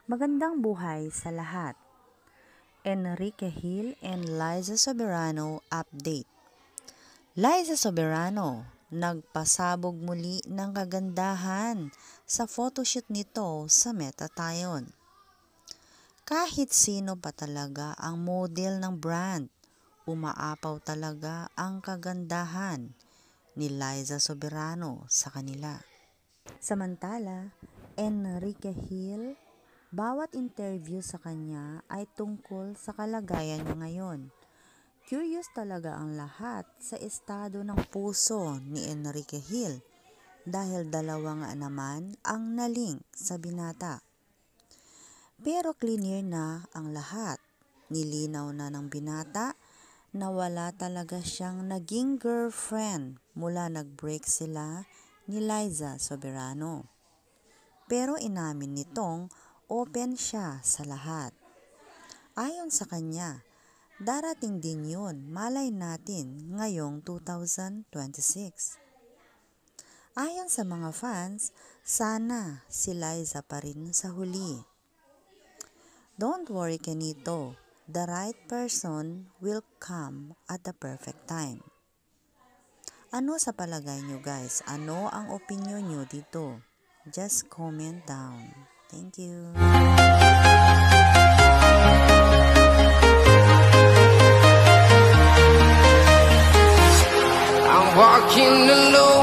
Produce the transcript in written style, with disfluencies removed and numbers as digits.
Magandang buhay sa lahat. Enrique Hill and Liza Soberano update. Liza Soberano, nagpasabog muli ng kagandahan sa photoshoot nito sa Meta-Tyon. Kahit sino pa talaga ang model ng brand, umaapaw talaga ang kagandahan ni Liza Soberano sa kanila. Samantala, Enrique Hill, bawat interview sa kanya ay tungkol sa kalagayan niya ngayon. Curious talaga ang lahat sa estado ng puso ni Enrique Hill dahil dalawa nga naman ang nalink sa binata. Pero clear na ang lahat. Nilinaw na ng binata na wala talaga siyang naging girlfriend mula nag-break sila ni Liza Soberano. Pero inamin nitong open siya sa lahat. Ayon sa kanya, darating din yun, malay natin ngayong 2026. Ayon sa mga fans, sana si Liza pa rin sa huli. Don't worry Kenito, the right person will come at the perfect time. Ano sa palagay nyo guys? Ano ang opinion nyo dito? Just comment down. Thank you. I'm walking alone.